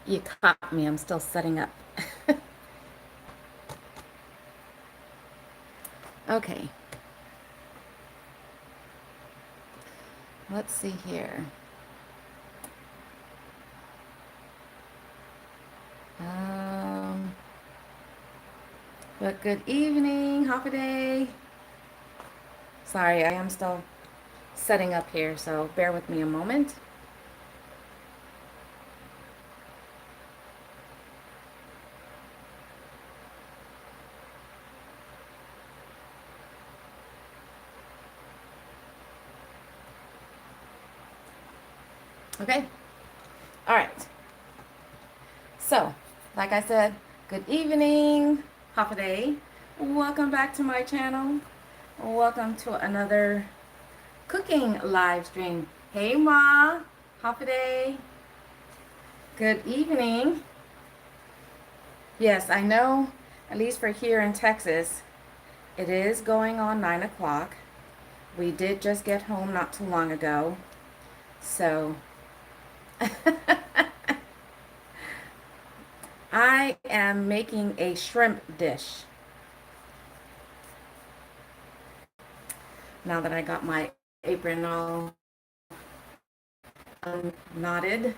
You caught me. I'm still setting up. Okay. Let's see here. Um, but good evening, Holiday. Sorry, I am still setting up here, so bear with me a moment. Okay. All right. So, like I said, good evening, Holiday. Welcome back to my channel. Welcome to another cooking live stream. Hey, Ma. Holiday. Good evening. Yes, I know, at least for here in Texas, it is going on 9 o'clock. We did just get home not too long ago. So I am making a shrimp dish. Now that I got my apron all knotted,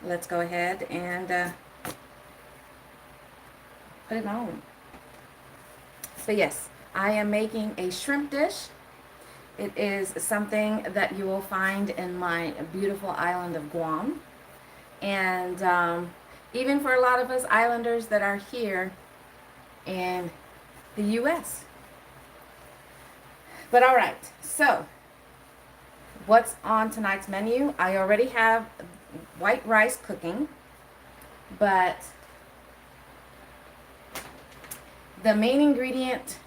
let's go ahead and put it on. So yes, I am making a shrimp dish. It is something that you will find in my beautiful island of Guam. And even for a lot of us islanders that are here in the U.S. But all right, so what's on tonight's menu? I already have white rice cooking, but the main ingredient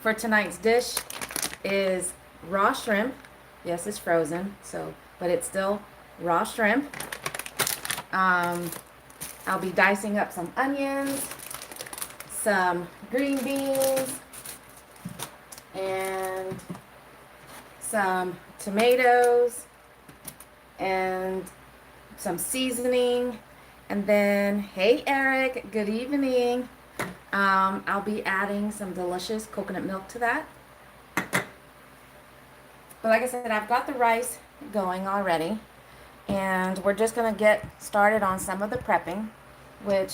for tonight's dish is raw shrimp. Yes, it's frozen, so but it's still raw shrimp. I'll be dicing up some onions, some green beans, and some tomatoes, and some seasoning. And then, hey Eric, good evening. I'll be adding some delicious coconut milk to that. But like I said, I've got the rice going already. And we're just going to get started on some of the prepping, which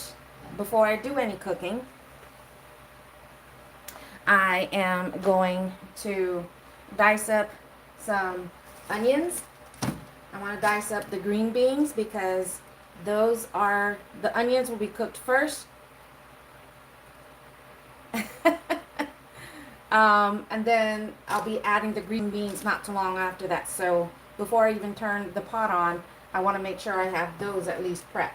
before I do any cooking, I am going to dice up some onions. I want to dice up the green beans because the onions will be cooked first. And then I'll be adding the green beans not too long after that. So before I even turn the pot on, I want to make sure I have those at least prepped.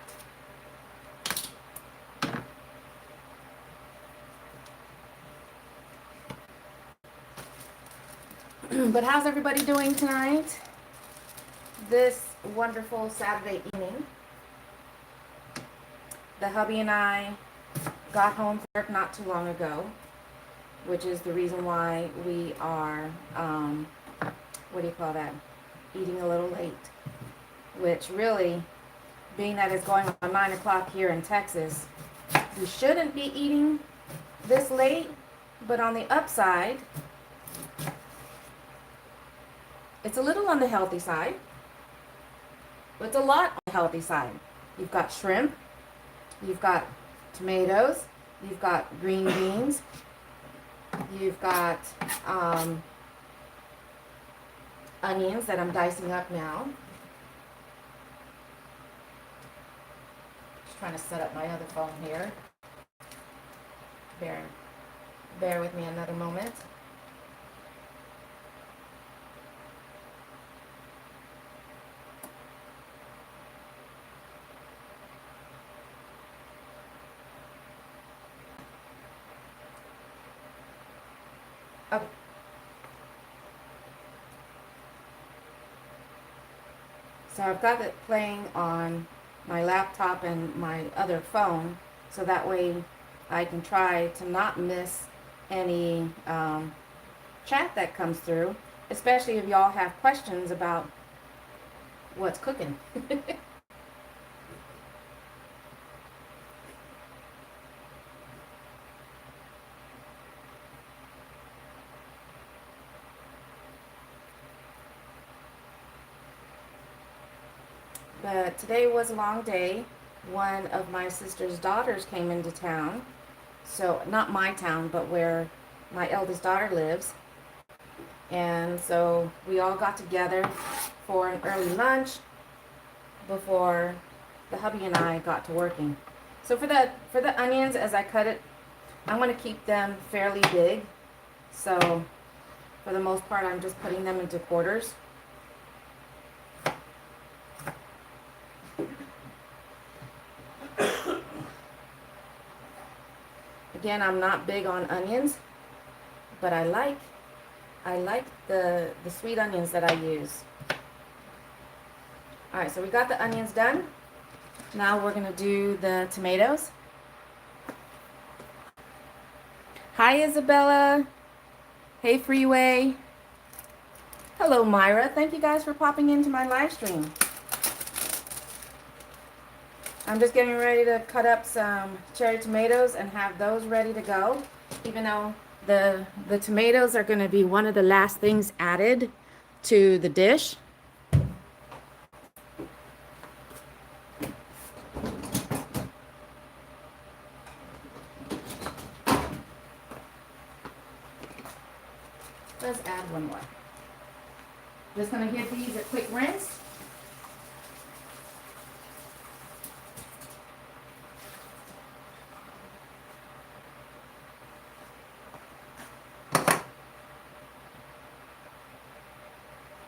But how's everybody doing tonight? This wonderful Saturday evening. The hubby and I got home from work not too long ago, which is the reason why we are, what do you call that, eating a little late. Which really, being that it's going on 9 o'clock here in Texas, we shouldn't be eating this late, but on the upside, it's a little on the healthy side, but it's a lot on the healthy side. You've got shrimp, you've got tomatoes, you've got green beans, you've got onions that I'm dicing up now. Just trying to set up my other phone here. Bear with me another moment. Okay. So I've got it playing on my laptop and my other phone, so that way I can try to not miss any chat that comes through, especially if y'all have questions about what's cooking. But today was a long day. One of my sister's daughters came into town. So, not my town, but where my eldest daughter lives. And so we all got together for an early lunch before the hubby and I got to working. So for the onions, as I cut it, I'm going to keep them fairly big. So for the most part, I'm just putting them into quarters. Again, I'm not big on onions, but I like the sweet onions that I use. All right, so we got the onions done. Now we're gonna do the tomatoes. Hi, Isabella. Hey, Freeway. Hello, Myra. Thank you guys for popping into my live stream. I'm just getting ready to cut up some cherry tomatoes and have those ready to go. Even though the tomatoes are going to be one of the last things added to the dish. Let's add one more. Just going to give these a quick rinse.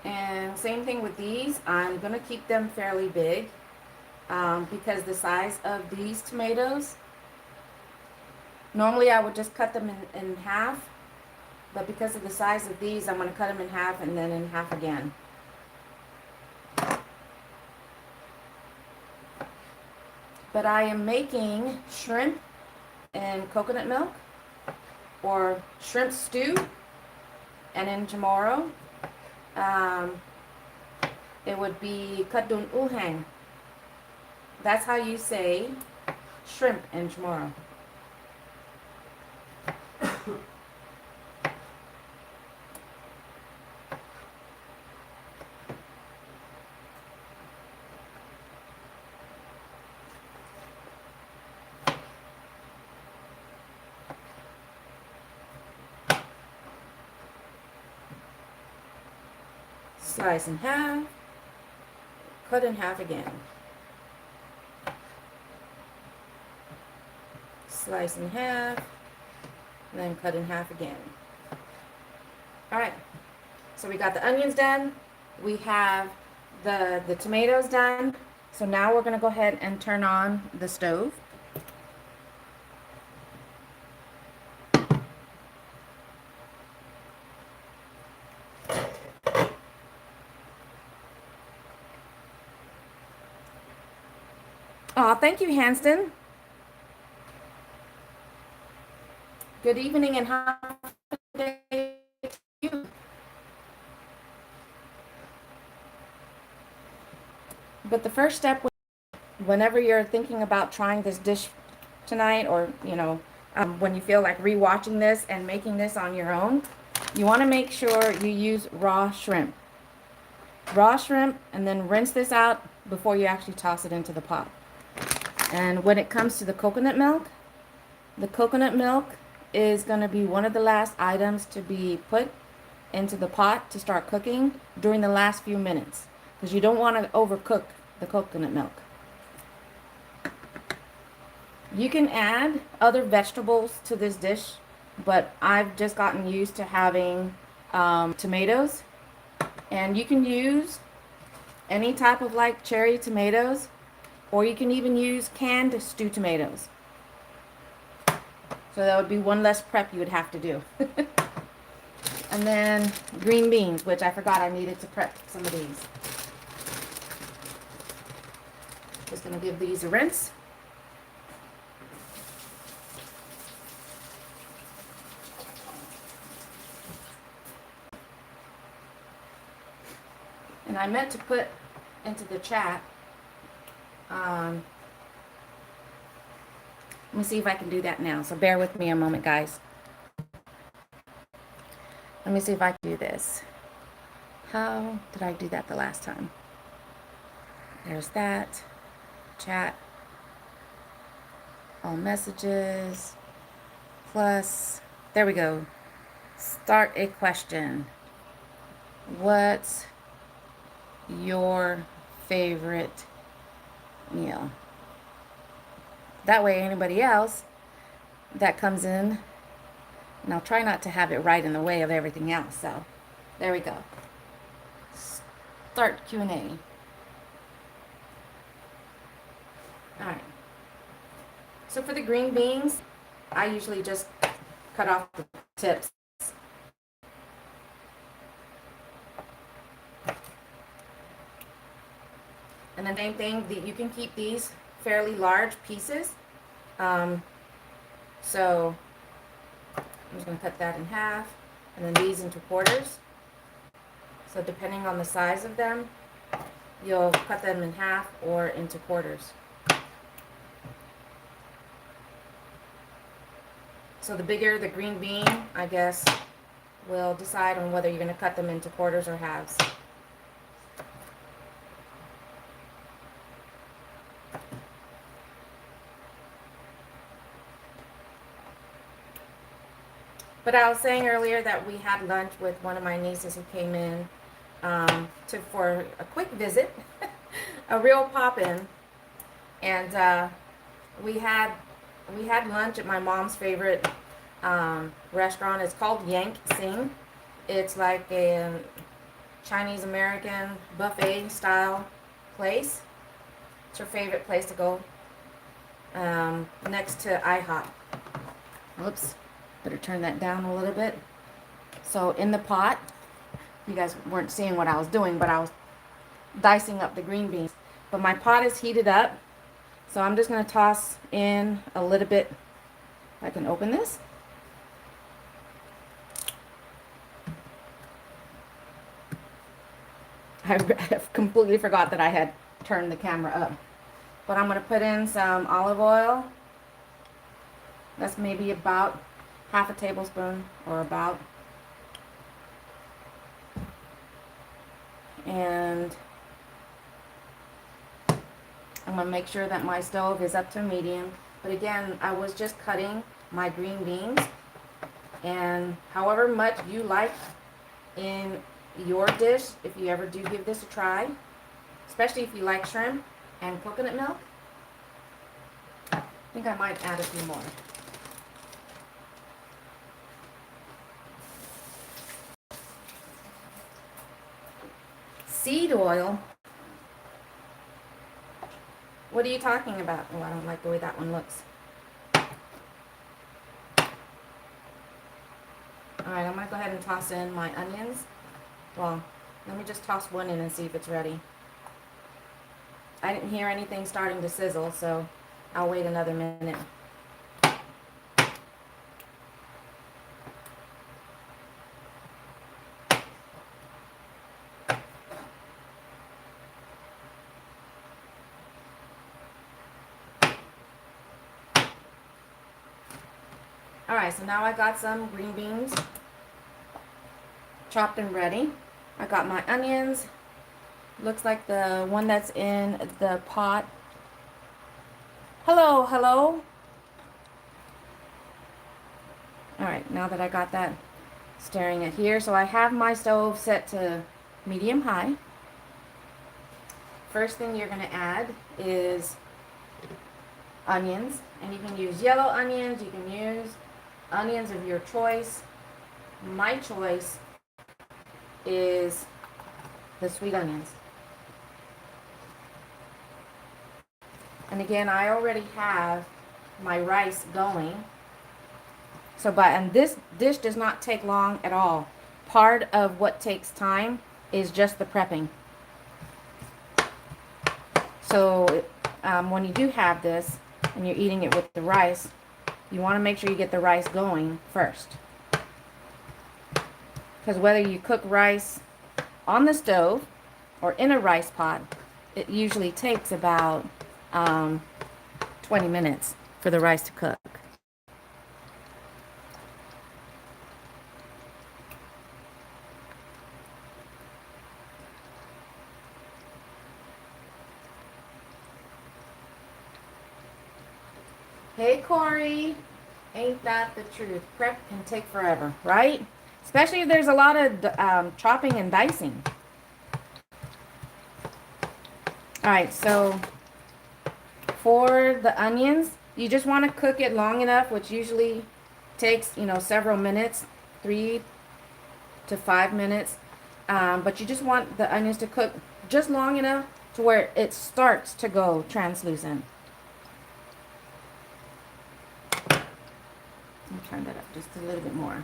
And same thing with these. I'm going to keep them fairly big because the size of these tomatoes, normally I would just cut them in half, but because of the size of these, I'm going to cut them in half and then in half again. But I am making shrimp and coconut milk, or shrimp stew, and in tomorrow, it would be kadun uhang. That's how you say shrimp in tomorrow. Slice in half, cut in half again. Slice in half, and then cut in half again. All right, so we got the onions done. We have the tomatoes done. So now we're gonna go ahead and turn on the stove. Oh, thank you, Hanston. Good evening and happy day to you. But the first step, whenever you're thinking about trying this dish tonight, or when you feel like rewatching this and making this on your own, you want to make sure you use raw shrimp. Raw shrimp, and then rinse this out before you actually toss it into the pot. And when it comes to the coconut milk is going to be one of the last items to be put into the pot to start cooking during the last few minutes, because you don't want to overcook the coconut milk. You can add other vegetables to this dish, but I've just gotten used to having tomatoes, and you can use any type of like cherry tomatoes, or you can even use canned stewed tomatoes. So that would be one less prep you would have to do. And then green beans, which I forgot I needed to prep some of these. Just going to give these a rinse. And I meant to put into the chat, let me see if I can do that now. So bear with me a moment, guys. Let me see if I can do this. How did I do that the last time? There's that. Chat. All messages. Plus, there we go. Start a question. What's your favorite meal? That way anybody else that comes in, and I'll try not to have it right in the way of everything else. So there we go. Start Q&A. All right. So for the green beans, I usually just cut off the tips. And the same thing, you can keep these fairly large pieces. So I'm just going to cut that in half, and then these into quarters. So depending on the size of them, you'll cut them in half or into quarters. So the bigger the green bean, I guess, will decide on whether you're going to cut them into quarters or halves. But I was saying earlier that we had lunch with one of my nieces who came in for a quick visit, a real pop-in, and we had lunch at my mom's favorite restaurant. It's called Yank Sing. It's like a Chinese American buffet style place. It's her favorite place to go, next to IHOP. Whoops. Better turn that down a little bit. So in the pot, you guys weren't seeing what I was doing, but I was dicing up the green beans. But my pot is heated up, so I'm just going to toss in a little bit. I can open this. I completely forgot that I had turned the camera up. But I'm going to put in some olive oil. That's maybe about half a tablespoon or about. And I'm going to make sure that my stove is up to medium. But again, I was just cutting my green beans. And however much you like in your dish, if you ever do give this a try, especially if you like shrimp and coconut milk, I think I might add a few more. Seed oil? What are you talking about? Oh, I don't like the way that one looks. Alright, I'm going to go ahead and toss in my onions. Well, let me just toss one in and see if it's ready. I didn't hear anything starting to sizzle, so I'll wait another minute. Alright, so now I got some green beans chopped and ready. I got my onions. Looks like the one that's in the pot. Hello, hello. Alright, now that I got that stirring it here, so I have my stove set to medium high. First thing you're going to add is onions, and you can use yellow onions, you can use onions of your choice. My choice is the sweet onions. And again, I already have my rice going. And this dish does not take long at all. Part of what takes time is just the prepping. So when you do have this and you're eating it with the rice, you want to make sure you get the rice going first. Because whether you cook rice on the stove or in a rice pot, it usually takes about 20 minutes for the rice to cook. Hey, Corey. Ain't that the truth? Prep can take forever, right? Especially if there's a lot of chopping and dicing. All right, so for the onions, you just want to cook it long enough, which usually takes, several minutes, 3 to 5 minutes. But you just want the onions to cook just long enough to where it starts to go translucent. I'll turn that up just a little bit more.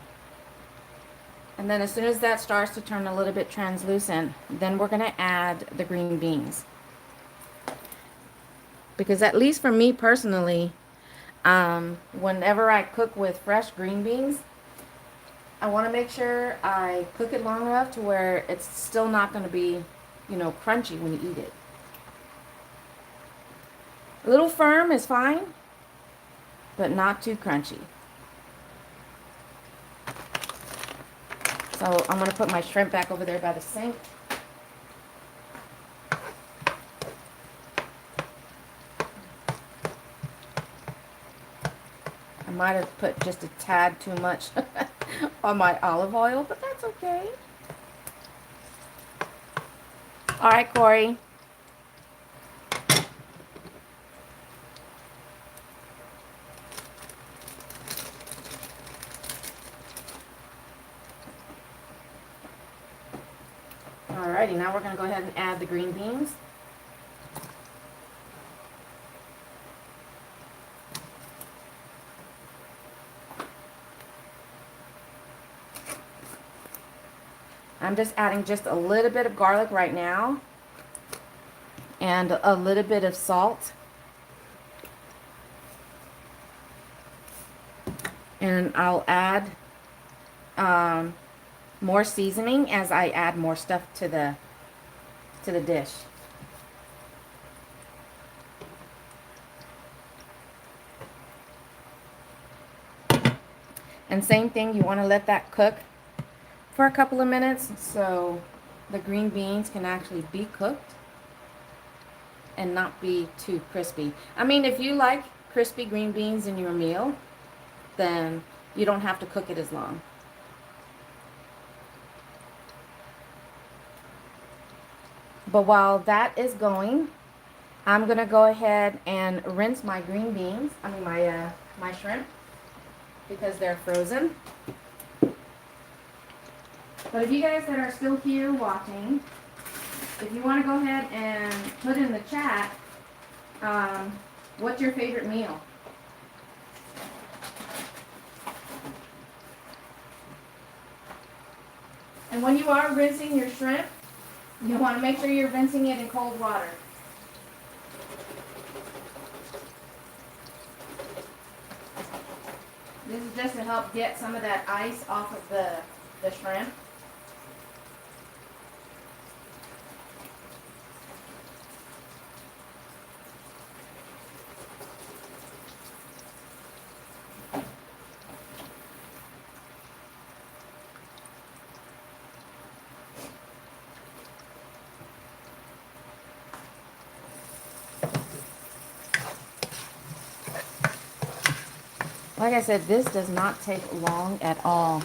And then as soon as that starts to turn a little bit translucent, then we're going to add the green beans. Because at least for me personally, whenever I cook with fresh green beans, I want to make sure I cook it long enough to where it's still not going to be, crunchy when you eat it. A little firm is fine, but not too crunchy. So I'm going to put my shrimp back over there by the sink. I might have put just a tad too much on my olive oil, but that's okay. All right, Corey. Alrighty, now we're going to go ahead and add the green beans. I'm just adding just a little bit of garlic right now and a little bit of salt. And I'll add more seasoning as I add more stuff to the dish. And same thing, you want to let that cook for a couple of minutes so the green beans can actually be cooked and not be too crispy. I mean, if you like crispy green beans in your meal, then you don't have to cook it as long. But while that is going, I'm going to go ahead and rinse my green beans, my shrimp, because they're frozen. But if you guys that are still here watching, if you want to go ahead and put in the chat, what's your favorite meal? And when you are rinsing your shrimp, you want to make sure you're rinsing it in cold water. This is just to help get some of that ice off of the shrimp. Like I said, this does not take long at all.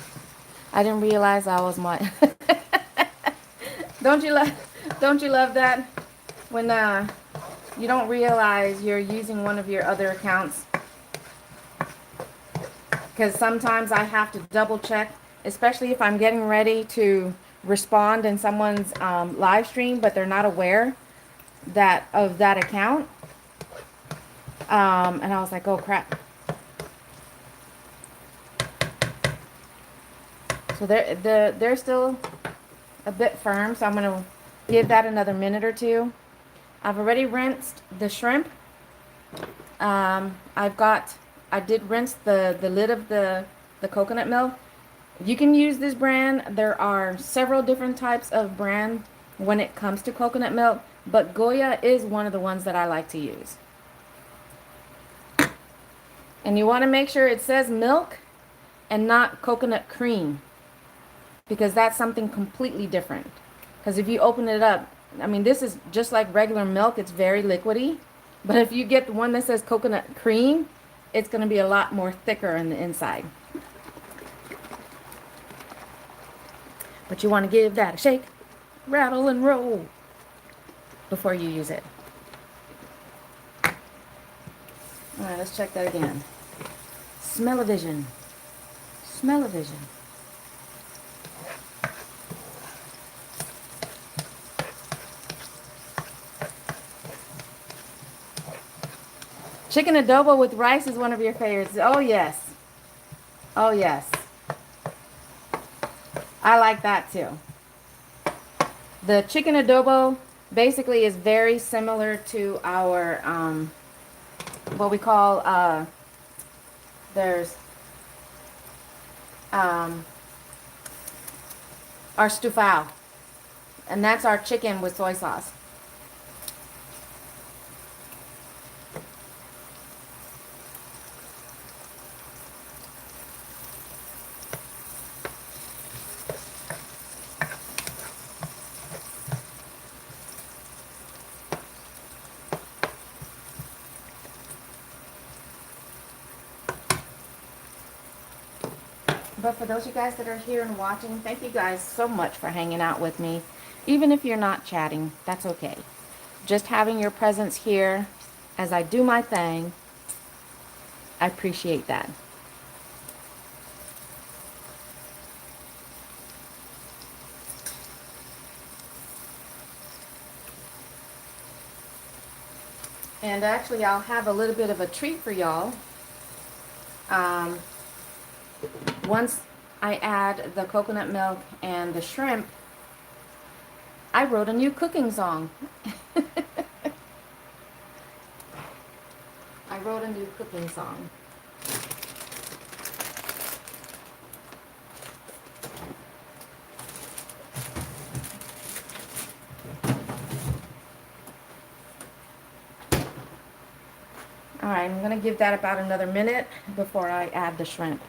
I didn't realize I was my don't you love that when you don't realize you're using one of your other accounts? Because sometimes I have to double check, especially if I'm getting ready to respond in someone's live stream, but they're not aware of that account. And I was like, oh crap. So they're still a bit firm, so I'm going to give that another minute or two. I've already rinsed the shrimp. I did rinse the lid of the coconut milk. You can use this brand. There are several different types of brand when it comes to coconut milk, but Goya is one of the ones that I like to use. And you want to make sure it says milk and not coconut cream, because that's something completely different. Because if you open it up, I mean, this is just like regular milk. It's very liquidy. But if you get the one that says coconut cream, it's going to be a lot more thicker in the inside. But you want to give that a shake, rattle and roll before you use it. All right, let's check that again. Smell-o-vision. Smell-o-vision. Chicken adobo with rice is one of your favorites. Oh, yes. Oh, yes. I like that too. The chicken adobo basically is very similar to our, what we call, there's our stufao. And that's our chicken with soy sauce. But for those of you guys that are here and watching, thank you guys so much for hanging out with me. Even if you're not chatting, that's okay. Just having your presence here as I do my thing, I appreciate that. And actually, I'll have a little bit of a treat for y'all. Once I add the coconut milk and the shrimp, I wrote a new cooking song. I wrote a new cooking song. All right, I'm going to give that about another minute before I add the shrimp.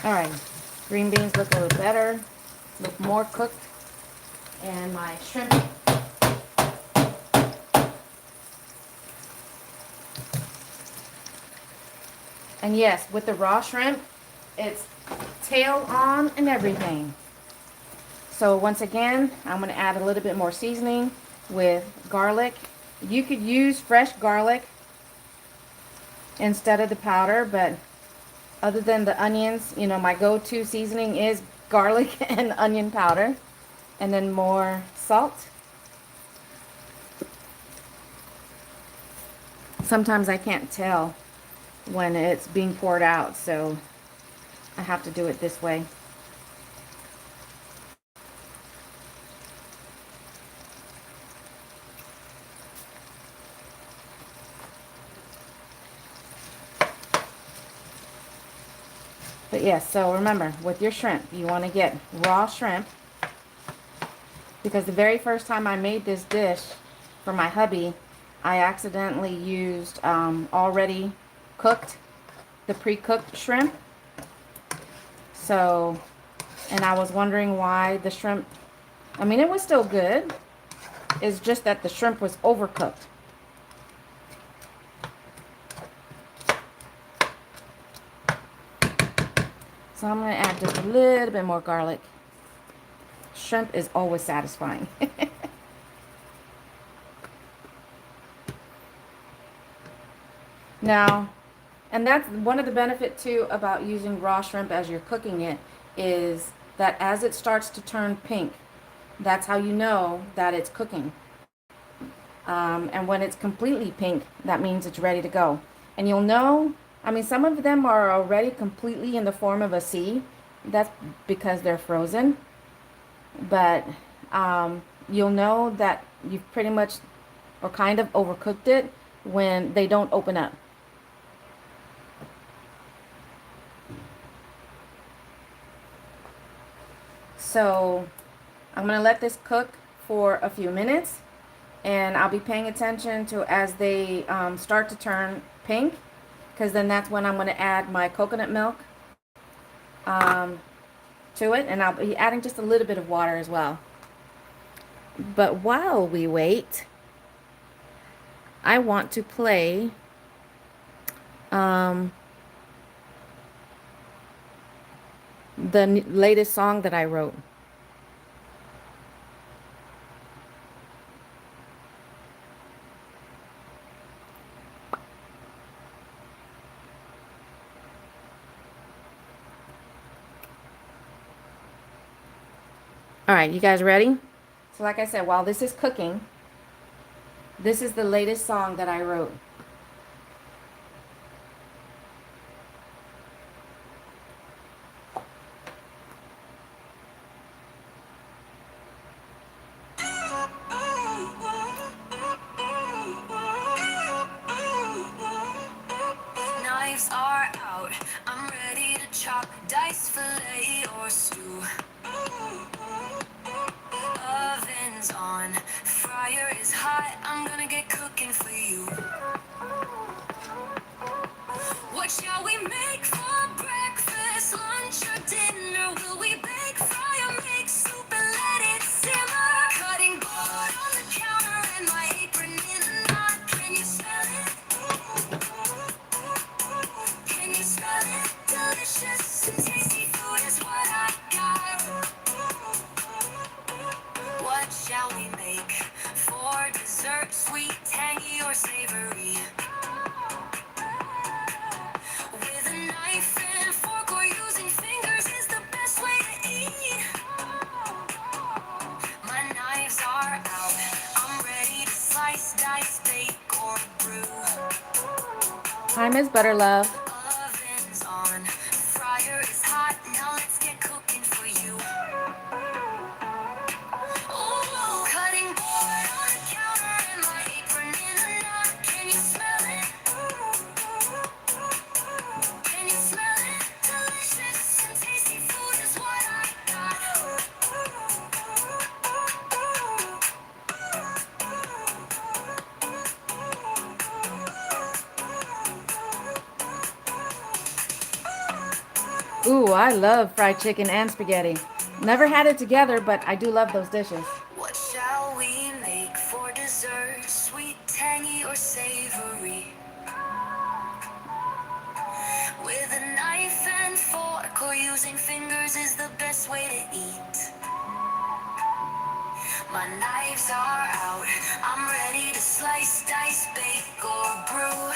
All right, green beans look a little better, look more cooked, and my shrimp. And yes, with the raw shrimp, it's tail on and everything. So once again, I'm going to add a little bit more seasoning with garlic. You could use fresh garlic instead of the powder, but other than the onions, you know, my go-to seasoning is garlic and onion powder. And then more salt. Sometimes I can't tell when it's being poured out, so I have to do it this way. But yes, so remember, with your shrimp, you want to get raw shrimp, because the very first time I made this dish for my hubby, I accidentally used already cooked, the pre-cooked shrimp. So, and I was wondering why the shrimp, I mean, it was still good. It's just that the shrimp was overcooked. So I'm going to add just a little bit more garlic. Shrimp is always satisfying. Now, and that's one of the benefits too about using raw shrimp as you're cooking it, is that as it starts to turn pink, that's how you know that it's cooking. And when it's completely pink, that means it's ready to go. And you'll know, I mean, some of them are already completely in the form of a C. That's because they're frozen. But You'll know that you've pretty much or kind of overcooked it when they don't open up. So I'm going to let this cook for a few minutes, and I'll be paying attention to as they start to turn pink, because then that's when I'm going to add my coconut milk um, to it, and I'll be adding just a little bit of water as well. But while we wait, I want to play um, the latest song that I wrote. All right, you guys ready? So like I said, while this is cooking, this is the latest song that I wrote. Knives are out, I'm ready to chop, dice, fillet, or stew. Oven's on, fryer is hot, I'm gonna get cooking for you. What shall we make for breakfast, lunch, or dinner? Will we bake, fry, or make soup and let it simmer? Cutting board on the counter and my apron in a knot. Can you smell it? Can you smell it? Delicious and tasty food is what I got. What shall we make for dessert? Sweet, tangy, or savory? With a knife and fork or using fingers is the best way to eat. My knives are out, I'm ready to slice, dice, bake, or brew. Hi, Miss Butterlove. Oven's on, fryer is hot, now let's get cooking for you. Oh, cutting board on the counter and my apron in a knot. Can you smell it? Can you smell it? Delicious and tasty food is what I got. Ooh, I love fried chicken and spaghetti. Never had it together, but I do love those dishes. What shall we make for dessert? Sweet, tangy, or savory? With a knife and fork or using fingers is the best way to eat. My knives are out, I'm ready to slice, dice, bake, or brew.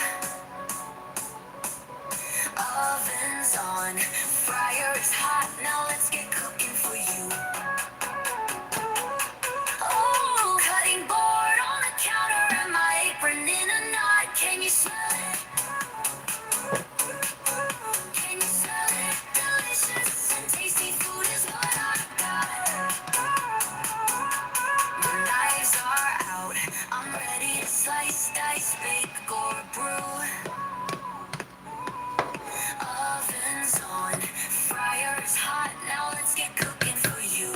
Oven's on, fryer is hot, now let's get cooking for you. Oh, cutting board on the counter and my apron in a knot. Can you smell it? Can you smell it? Delicious and tasty food is what I got. My knives are out, I'm ready to slice, dice, bake, or brew. Oven's on, fryer is hot, now let's get cooking for you.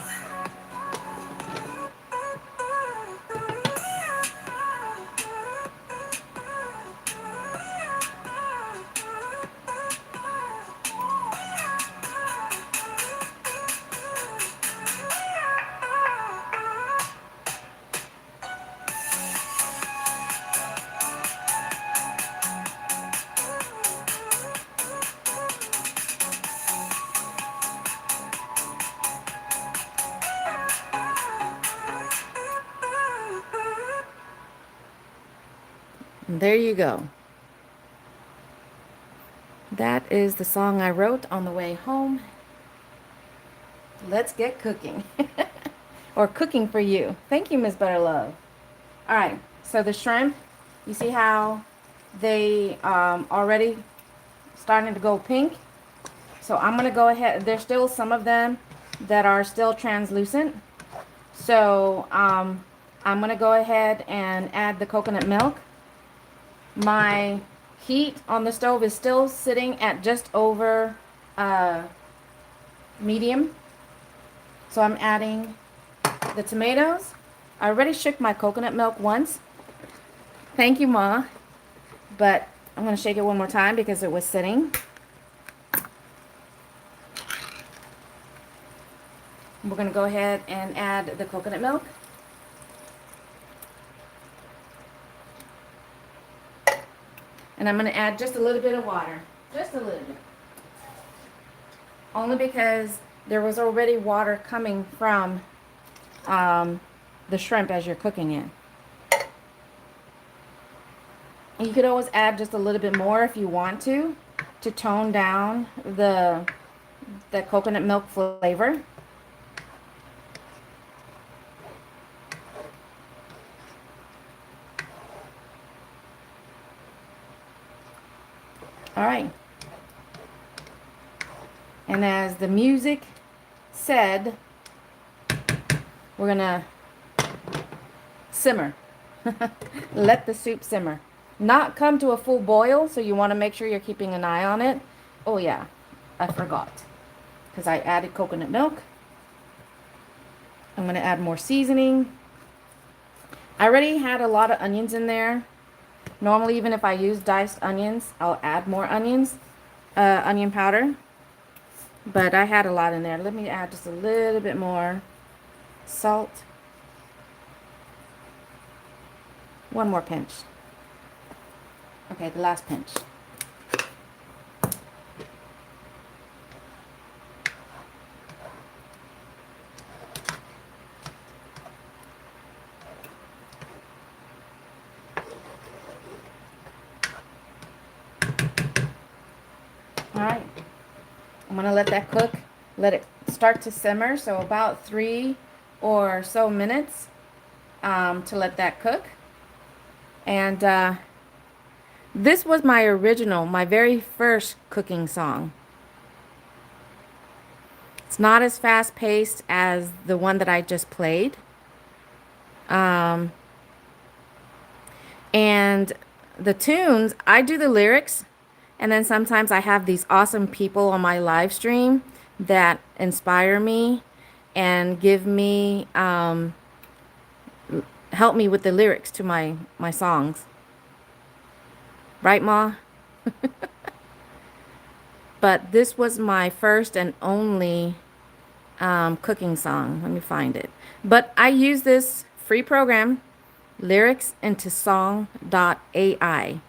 There you go. That is the song I wrote on the way home. Let's get cooking. Or cooking for you. Thank you, Miss Butterlove. All right, so the shrimp, you see how they already starting to go pink? So I'm going to go ahead. There's still some of them that are still translucent. So I'm going to go ahead and add the coconut milk. My heat on the stove is still sitting at just over medium. So I'm adding the tomatoes. I already shook my coconut milk once. Thank you, Ma. But I'm going to shake it one more time because it was sitting. We're going to go ahead and add the coconut milk. And I'm going to add just a little bit of water. Just a little bit. Only because there was already water coming from the shrimp as you're cooking it. You could always add just a little bit more if you want to tone down the coconut milk flavor. All right. And as the music said, we're gonna simmer. Let the soup simmer. Not come to a full boil, so you want to make sure you're keeping an eye on it. Oh yeah, I forgot. Because I added coconut milk. I'm going to add more seasoning. I already had a lot of onions in there. Normally, even if I use diced onions, I'll add more onions, onion powder. But I had a lot in there. Let me add just a little bit more salt. One more pinch. Okay, the last pinch. All right. I'm going to let that cook. Let it start to simmer. So about 3 or so minutes to let that cook. And this was my original, my very first cooking song. It's not as fast paced as the one that I just played. And the tunes, I do the lyrics, and then sometimes I have these awesome people on my live stream that inspire me and give me, help me with the lyrics to my songs. Right, Ma? But this was my first and only cooking song. Let me find it. But I use this free program, lyricsintosong.ai.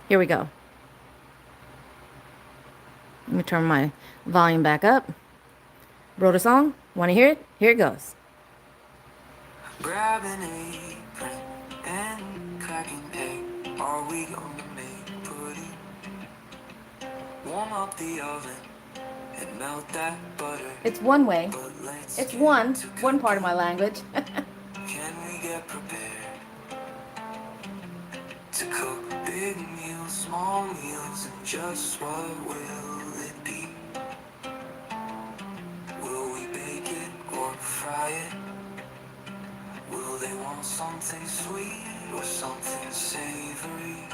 Here we go. Let me turn my volume back up. Wrote a song. Want to hear it? Here it goes. Grab an apron and cracking egg. Are we gonna make pudding? Warm up the oven and melt that butter. It's one way. It's one part of my language. Can we get prepared to cook big meals, small meals, and just what will it be? Will we bake it or fry it? Will they want something sweet or something savory?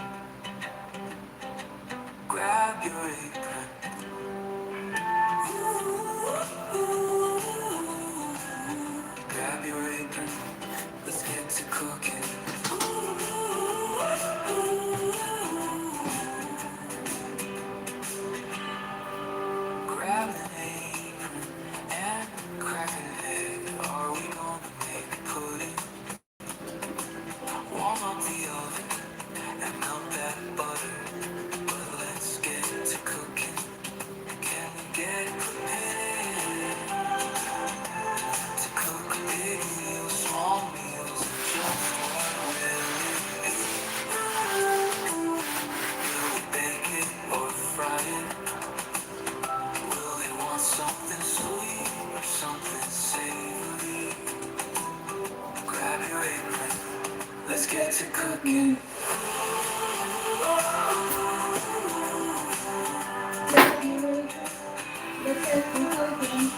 Grab your apron. Grab your apron. Let's get to cooking. Grab an apron and crack an egg. Are we gonna make pudding? Warm up the oven and melt that butter. But let's get to cooking. Can we get prepared to cook big meals, small meals, and just what will it be? Will we bake it or fry it? Will they want something sweet or something savory? Grab your apron, let's get to cooking. Let's get to cooking.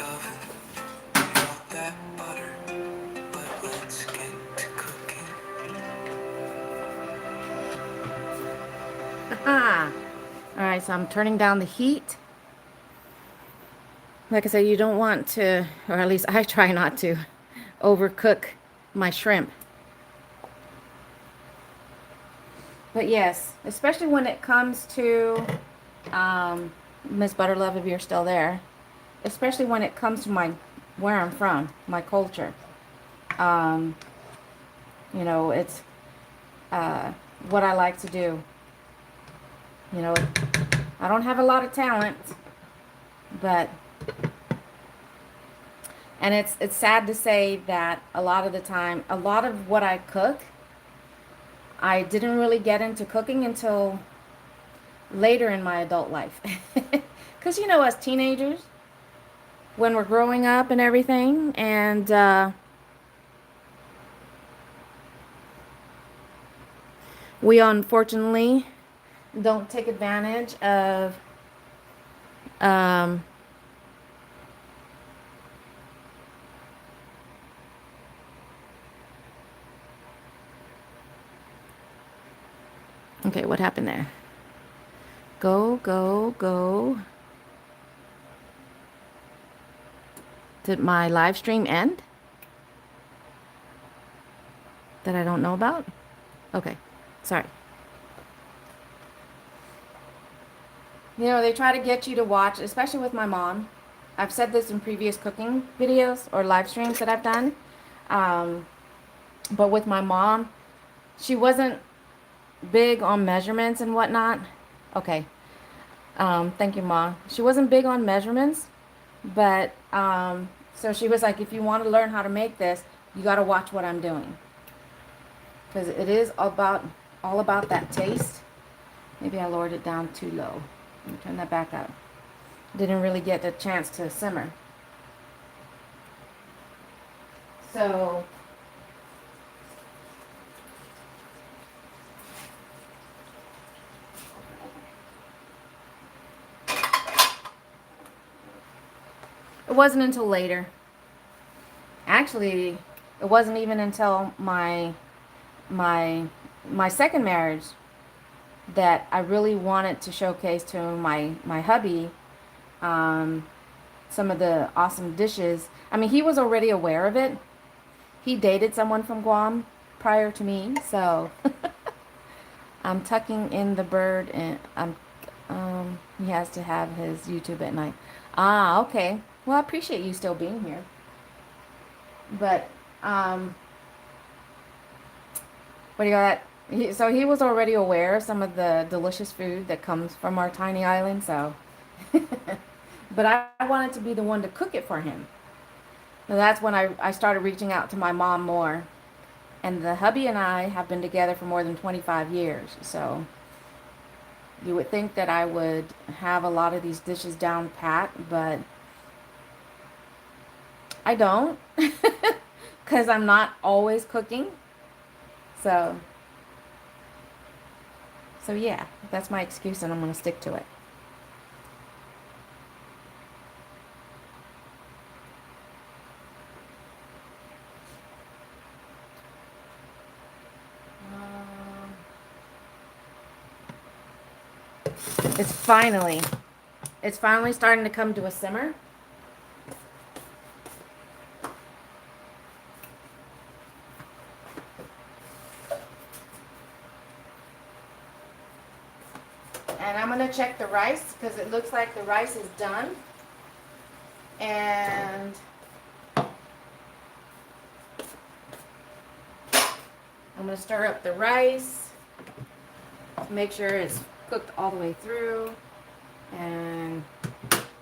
oven, melt that butter, but let's get to cooking. All right, so I'm turning down the heat. Like I said, you don't want to, or at least I try not to, overcook my shrimp. But yes, especially when it comes to, Miss Butterlove, if you're still there, especially when it comes to where I'm from, my culture. Um, you know, it's what I like to do. You know, I don't have a lot of talent, but, and it's sad to say that a lot of the time, a lot of what I cook, I didn't really get into cooking until later in my adult life. Because, you know, as teenagers, when we're growing up and everything, and we unfortunately don't take advantage of um, okay, what happened there? Go, go, go. Did my live stream end? That I don't know about? Okay, sorry. You know, they try to get you to watch, especially with my mom. I've said this in previous cooking videos or live streams that I've done. Um, but with my mom, she wasn't big on measurements and whatnot. Okay. Thank you, Ma. She wasn't big on measurements, but so she was like, if you want to learn how to make this, you got to watch what I'm doing. Because it is all about that taste. Maybe I lowered it down too low. Let me turn that back up. Didn't really get the chance to simmer. So it wasn't until later. Actually, it wasn't even until my my second marriage that I really wanted to showcase to my hubby some of the awesome dishes. I mean, he was already aware of it. He dated someone from Guam prior to me, so I'm tucking in the bird, and he has to have his YouTube at night. Ah, okay. Well, I appreciate you still being here. But what do you got? So he was already aware of some of the delicious food that comes from our tiny island. So, but I wanted to be the one to cook it for him. So that's when I started reaching out to my mom more. And the hubby and I have been together for more than 25 years. So you would think that I would have a lot of these dishes down pat, but I don't. Because I'm not always cooking. So yeah, that's my excuse, and I'm going to stick to it. It's finally, starting to come to a simmer. And I'm going to check the rice because it looks like the rice is done. And I'm going to stir up the rice, make sure it's cooked all the way through. And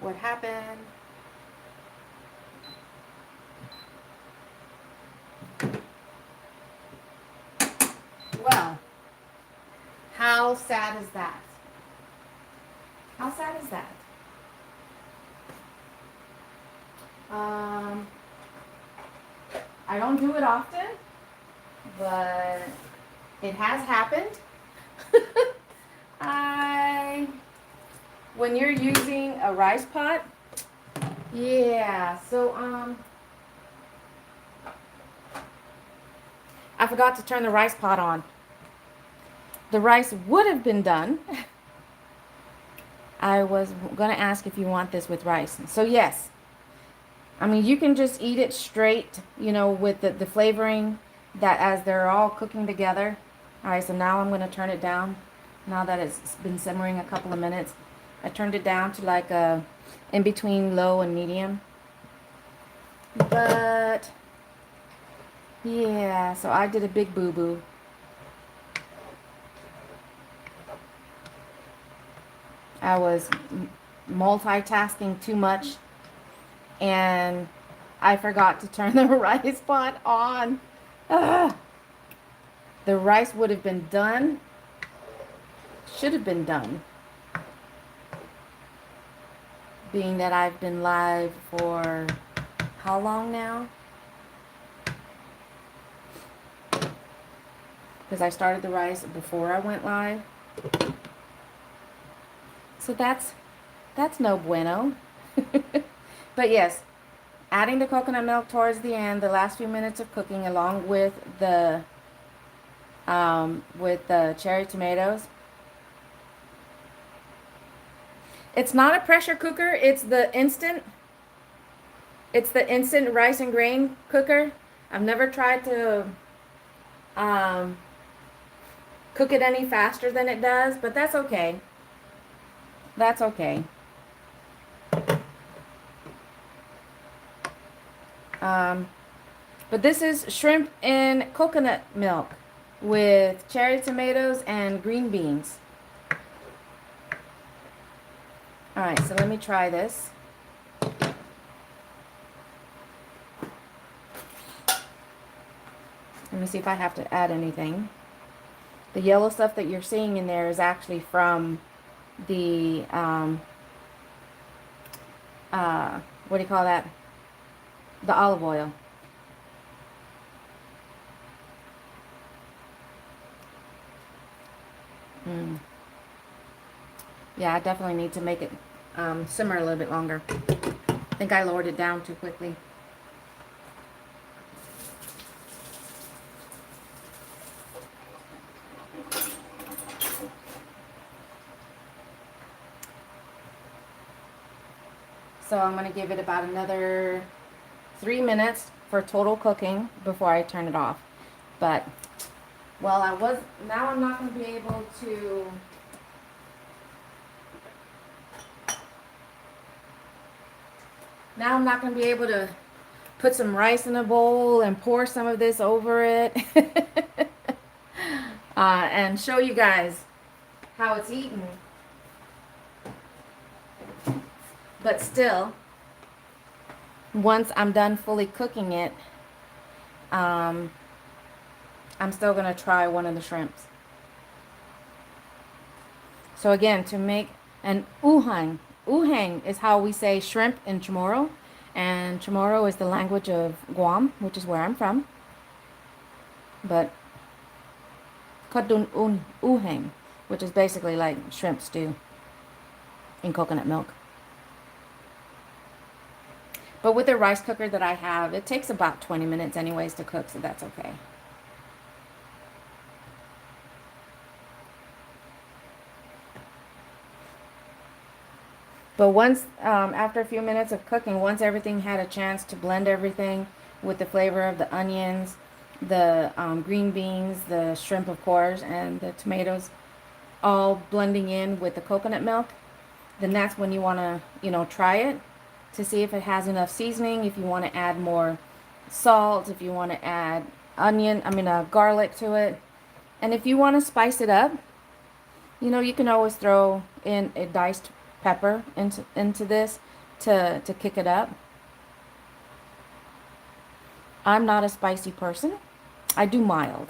what happened? Well, how sad is that? How sad is that? I don't do it often, but it has happened. When you're using a rice pot, Yeah, so I forgot to turn the rice pot on. The rice would have been done. I was gonna ask if you want this with rice. So yes, I mean you can just eat it straight, you know, with the flavoring that as they're all cooking together. All right, so now I'm gonna turn it down. Now that it's been simmering a couple of minutes, I turned it down to like a in between low and medium. But yeah, so I did a big boo-boo. I was multitasking too much and I forgot to turn the rice pot on. Ugh. The rice would have been done, should have been done, being that I've been live for how long now? Because I started the rice before I went live. So that's no bueno. But yes, adding the coconut milk towards the end, the last few minutes of cooking, along with the cherry tomatoes. It's not a pressure cooker. It's the instant rice and grain cooker. I've never tried to um, cook it any faster than it does, but that's okay. That's okay. Um, but this is shrimp in coconut milk with cherry tomatoes and green beans. All right, so let me try this. Let me see if I have to add anything. The yellow stuff that you're seeing in there is actually from the, what do you call that? The olive oil. Mm. Yeah, I definitely need to make it simmer a little bit longer. I think I lowered it down too quickly. So I'm going to give it about another 3 minutes for total cooking before I turn it off. But, well, now I'm not going to be able to, now I'm not going to be able to put some rice in a bowl and pour some of this over it and show you guys how it's eaten. But still, once I'm done fully cooking it, I'm still going to try one of the shrimps. So again, to make an uhang. Uhang is how we say shrimp in Chamorro. And Chamorro is the language of Guam, which is where I'm from. But kadun uhang, which is basically like shrimp stew in coconut milk. But with the rice cooker that I have, it takes about 20 minutes anyways to cook, so that's okay. But once, after a few minutes of cooking, once everything had a chance to blend everything with the flavor of the onions, the green beans, the shrimp, of course, and the tomatoes, all blending in with the coconut milk, then that's when you want to, try it to see if it has enough seasoning, if you want to add more salt, if you want to add garlic to it. And if you want to spice it up, you can always throw in a diced pepper into this to kick it up. I'm not a spicy person. I do mild.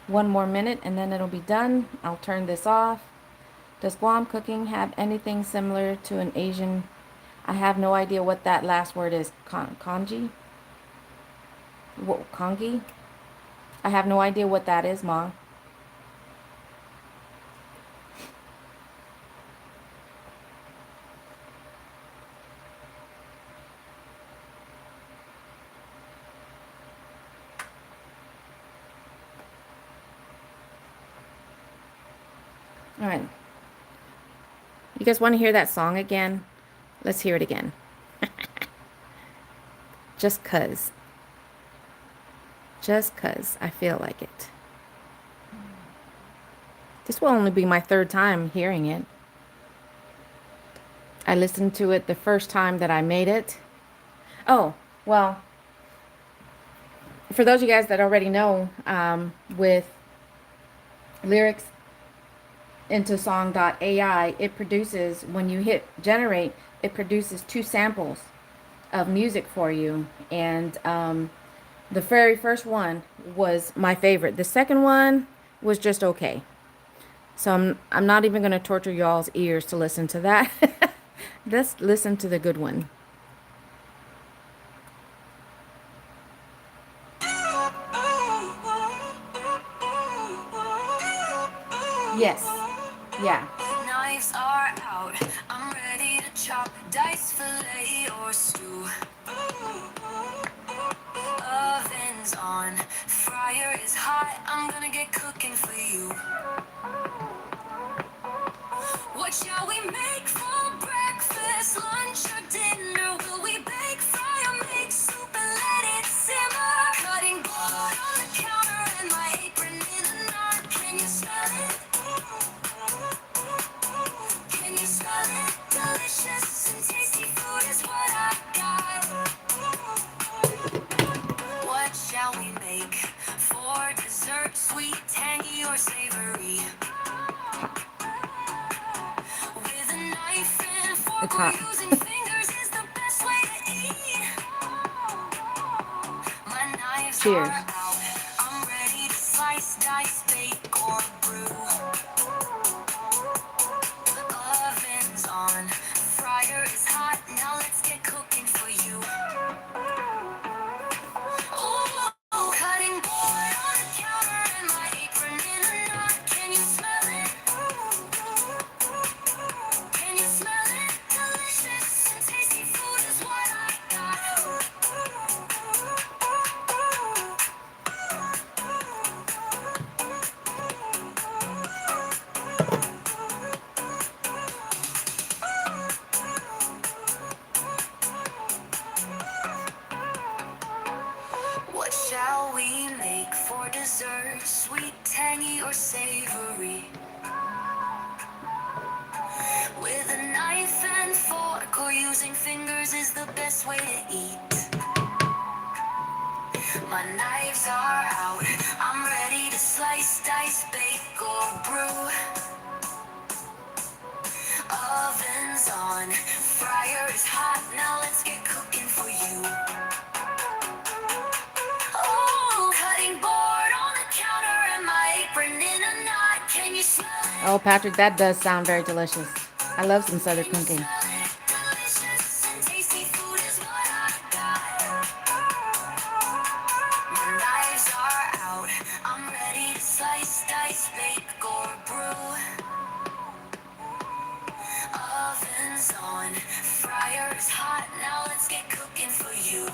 One more minute and then it'll be done. I'll turn this off. Does Guam cooking have anything similar to an Asian? I have no idea what that last word is. Kanji? Kongi? I have no idea what that is, Ma. All right. You guys want to hear that song again? Let's hear it again. Just 'cause. Just 'cause I feel like it. This will only be my third time hearing it. I listened to it the first time that I made it. Oh, well, for those of you guys that already know, with lyricsintosong.ai, it produces, when you hit generate, it produces 2 samples of music for you. And the very first one was my favorite. The second one was just okay. So I'm not even going to torture y'all's ears to listen to that. Let's listen to the good one. Yes. Yeah. Knives are out. I'm ready to chop, dice, fillet, or stew. Oven's on, fryer is hot. I'm gonna get cooking for you. What shall we make for breakfast, lunch, or dinner? Will we bake, fry, or make soup and let it simmer? Cutting board on the counter and my apron in a knot. Can you smell it? Can you smell it? Delicious and tasty food is what I got. What shall we make for dessert? Sweet, tangy, or savory? With a knife and fork, It's or hot. using fingers is the best way to eat. My knives Cheers. are out. I'm ready to slice, dice, bake, or brew. Oven's on, fryer is hot. Now let's get cooking for you. Ooh, cutting board on the counter and my apron in a knot. Can you smell it? Can you smell it? Delicious and tasty food is what I got. What shall we make for dessert? Sweet, tangy, or savory? With a knife and fork, or using fingers is the best way to eat. My knives are out. I'm ready to slice, dice, bake, or brew. Oven's on, fryer is hot. Now let's get cooking for you. Oh, cutting board on the counter and my apron in a knot. Can you smell it? Oh, Patrick, that does sound very delicious. I love some southern Can you cooking. smell it? Delicious and tasty food is what I got. My knives are out. I'm ready to slice, dice, bake, or brew. Oven's on, fryer's hot. Now let's get cooking for you.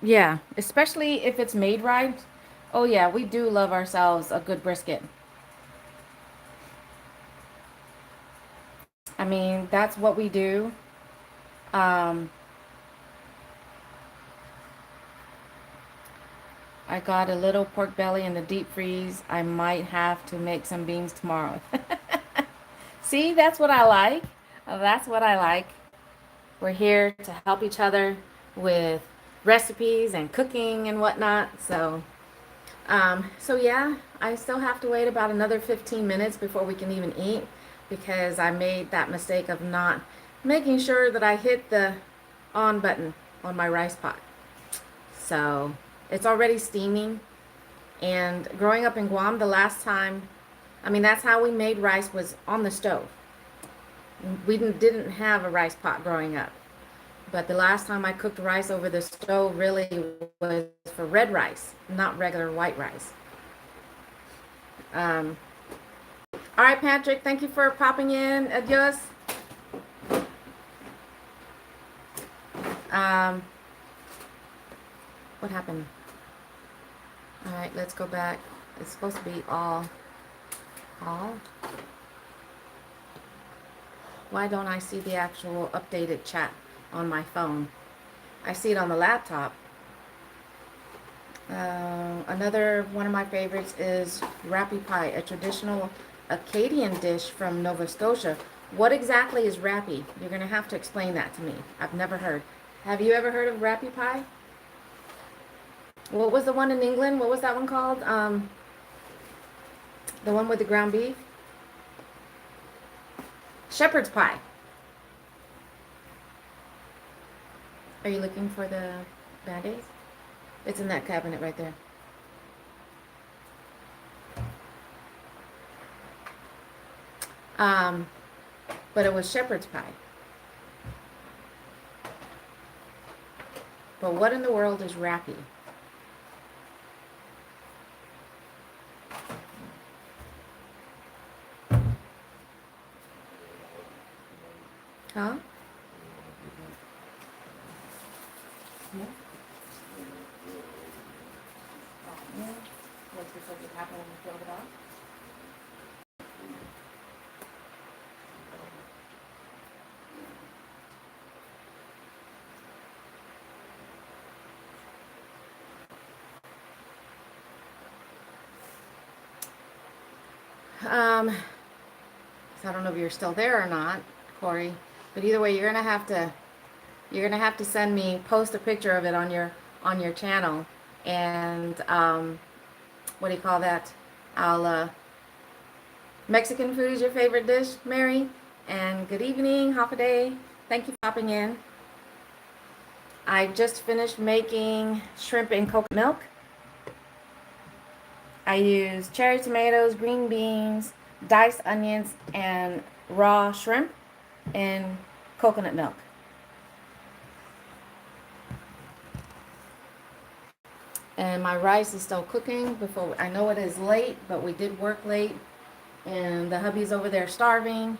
Yeah, especially if it's made right. Oh yeah, we do love ourselves a good brisket. I mean, that's what we do. Um, I got a little pork belly in the deep freeze. I might have to make some beans tomorrow. See, that's what I like. That's what I like. We're here to help each other with recipes and cooking and whatnot. So yeah, I still have to wait about another 15 minutes before we can even eat because I made that mistake of not making sure that I hit the on button. on my rice pot. So it's already steaming. And growing up in Guam, the last time, I mean, that's how we made rice, was on the stove. We didn't have a rice pot growing up. But the last time I cooked rice over the stove really was for red rice, not regular white rice. All right, Patrick, thank you for popping in. Adios. What happened? All right, let's go back. It's supposed to be all. Why don't I see the actual updated chat on my phone? I see it on the laptop. Another one of my favorites is Rappy Pie, a traditional Acadian dish from Nova Scotia. What exactly is Rappy? You're going to have to explain that to me. I've never heard. Have you ever heard of Rappy Pie? What was the one in England? What was that one called? The one with the ground beef? Shepherd's pie. Are you looking for the Band-Aids? It's in that cabinet right there. But it was shepherd's pie. But what in the world is Rappy? Huh? Yeah. What's because it happened when you filled it off? So I don't know if you're still there or not, Corey. But either way, you're gonna have to send me, post a picture of it on your channel, and what do you call that? Mexican food is your favorite dish, Mary? And good evening, Hafaday. Thank you for popping in. I just finished making shrimp and coconut milk. I use cherry tomatoes, green beans, diced onions, and raw shrimp and coconut milk. And my rice is still cooking. I know it is late, but we did work late, and the hubby's over there starving.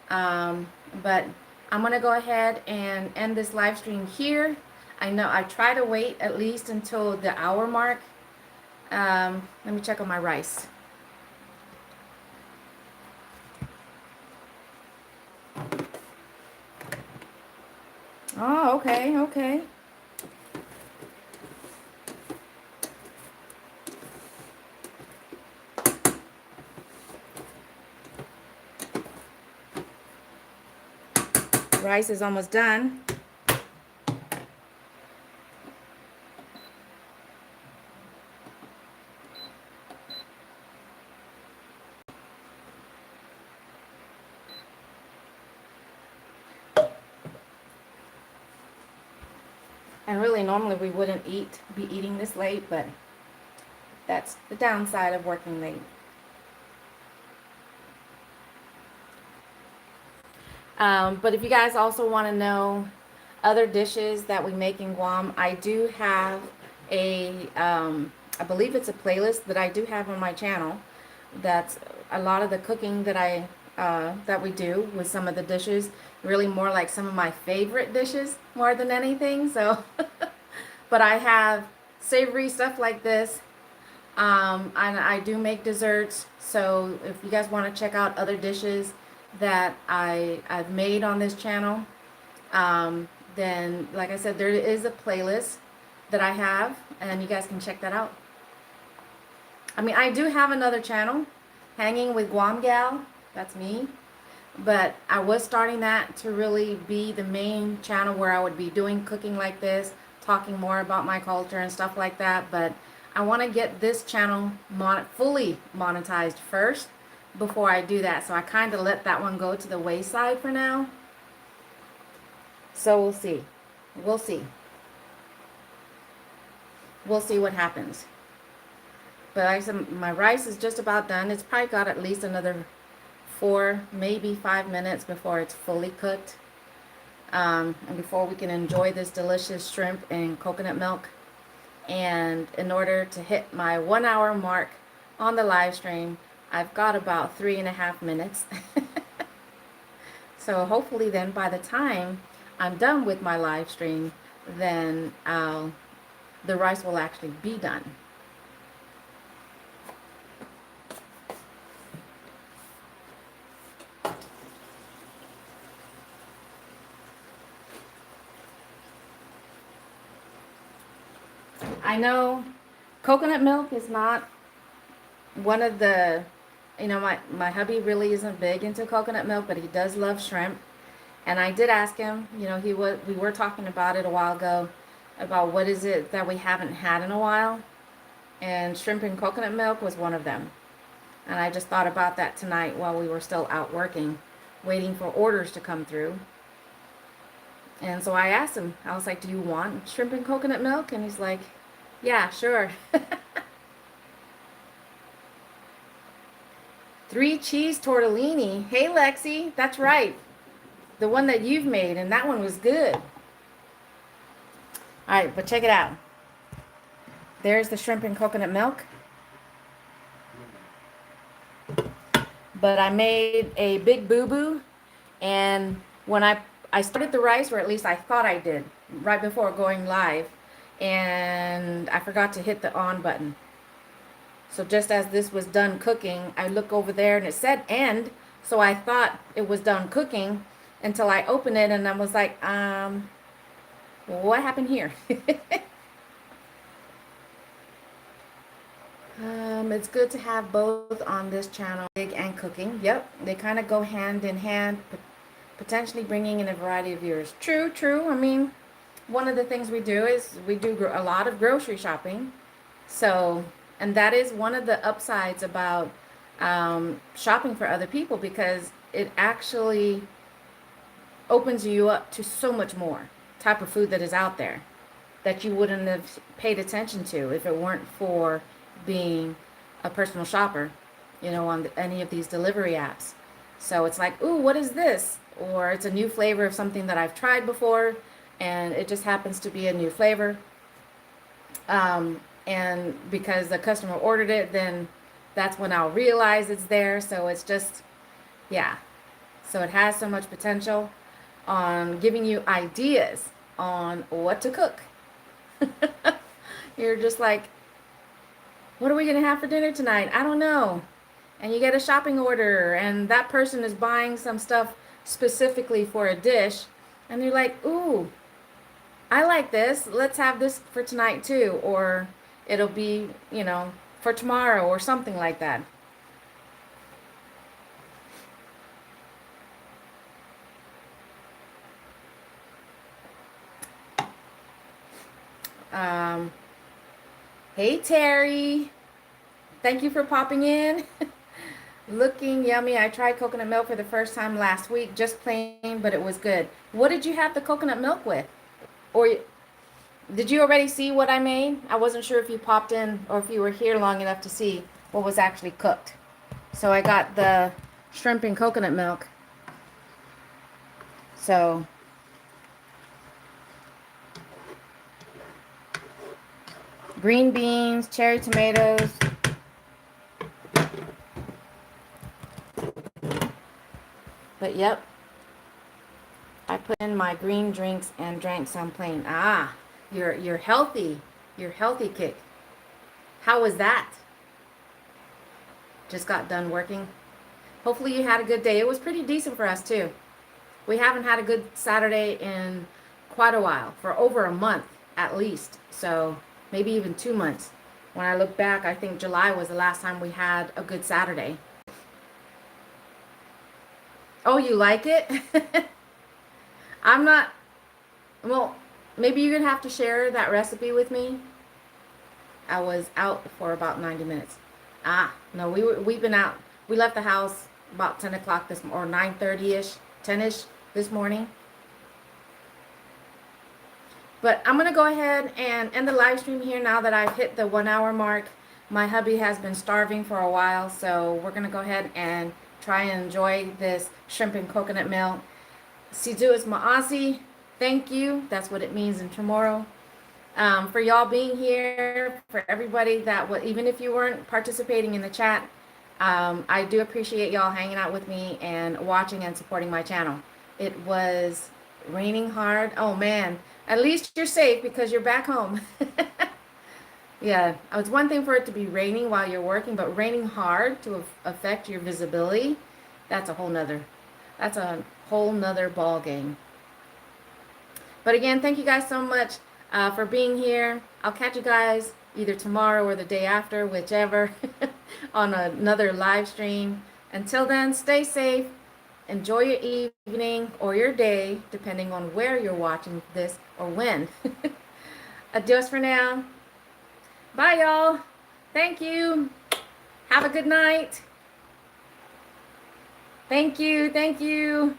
But I'm gonna go ahead and end this live stream here. I know I try to wait at least until the hour mark. Let me check on my rice. Oh, okay, okay. Rice is almost done. And really, normally we wouldn't be eating this late, but that's the downside of working late. But if you guys also want to know other dishes that we make in Guam, I do have I believe it's a playlist that I do have on my channel. That's a lot of the cooking that we do with some of the dishes, really more like some of my favorite dishes more than anything. So, but I have savory stuff like this, and I do make desserts. So if you guys want to check out other dishes that I've made on this channel, then like I said, there is a playlist that I have, and you guys can check that out. I mean, I do have another channel, Hanging with Guam Gal. That's me. But I was starting that to really be the main channel where I would be doing cooking like this, talking more about my culture and stuff like that. But I want to get this channel fully monetized first before I do that. So I kind of let that one go to the wayside for now. So we'll see. We'll see. we'll see what happens. But like I said, my rice is just about done. It's probably got at least another 4, maybe 5 minutes before it's fully cooked. And before we can enjoy this delicious shrimp and coconut milk. And in order to hit my 1 hour mark on the live stream, I've got about 3.5 minutes. So hopefully then by the time I'm done with my live stream, then the rice will actually be done. I know coconut milk is not one of the, my hubby really isn't big into coconut milk, but he does love shrimp. And I did ask him, we were talking about it a while ago, about what is it that we haven't had in a while. And shrimp and coconut milk was one of them. And I just thought about that tonight while we were still out working, waiting for orders to come through. And so I asked him, I was like, do you want shrimp and coconut milk? And he's like, yeah, sure. 3 cheese tortellini. Hey, Lexi, that's right. The one that you've made, and that one was good. All right, but check it out. There's the shrimp and coconut milk. But I made a big boo-boo, and when I started the rice, or at least I thought I did, right before going live, and I forgot to hit the on button. So just as this was done cooking, I look over there and it said end, so I thought it was done cooking until I opened it and I was like, what happened here? It's good to have both on this channel, big and cooking. Yep, they kind of go hand in hand, potentially bringing in a variety of viewers. True, true. I mean, one of the things we do is we do a lot of grocery shopping. So, and that is one of the upsides about shopping for other people, because it actually opens you up to so much more type of food that is out there that you wouldn't have paid attention to if it weren't for being a personal shopper, on any of these delivery apps. So it's like, ooh, what is this? Or it's a new flavor of something that I've tried before, and it just happens to be a new flavor. And because the customer ordered it, then that's when I'll realize it's there. So it's just, yeah. So it has so much potential on giving you ideas on what to cook. You're just like, what are we going to have for dinner tonight? I don't know. And you get a shopping order, and that person is buying some stuff specifically for a dish, and you're like, ooh, I like this. Let's have this for tonight too. Or it'll be, for tomorrow or something like that. Hey, Terry. Thank you for popping in. Looking yummy. I tried coconut milk for the first time last week, just plain, but it was good. What did you have the coconut milk with? Or did you already see what I made? I wasn't sure if you popped in or if you were here long enough to see what was actually cooked. So I got the shrimp and coconut milk. So green beans, cherry tomatoes. But yep, I put in my green drinks and drank some plain. Ah, you're healthy. You're healthy, Kick. How was that? Just got done working. Hopefully you had a good day. It was pretty decent for us too. We haven't had a good Saturday in quite a while, for over a month at least. So maybe even 2 months. When I look back, I think July was the last time we had a good Saturday. Oh, you like it? I'm not, well, maybe you're going to have to share that recipe with me. I was out for about 90 minutes. Ah, no, we've been out. We left the house about 10 o'clock or 9:30-ish, 10-ish this morning. But I'm going to go ahead and end the live stream here now that I've hit the 1 hour mark. My hubby has been starving for a while, so we're going to go ahead and try and enjoy this shrimp and coconut milk. Sizu is Ma'asi. Thank you. That's what it means in Chamorro. For y'all being here, for everybody that would, even if you weren't participating in the chat, I do appreciate y'all hanging out with me and watching and supporting my channel. It was raining hard. Oh man, at least you're safe because you're back home. Yeah, it's one thing for it to be raining while you're working, but raining hard to affect your visibility, that's a whole nother ball game. But again, thank you guys so much for being here. I'll catch you guys either tomorrow or the day after, whichever, on another live stream. Until then, stay safe. Enjoy your evening or your day, depending on where you're watching this or when. Adios for now. Bye, y'all. Thank you. Have a good night. Thank you. Thank you.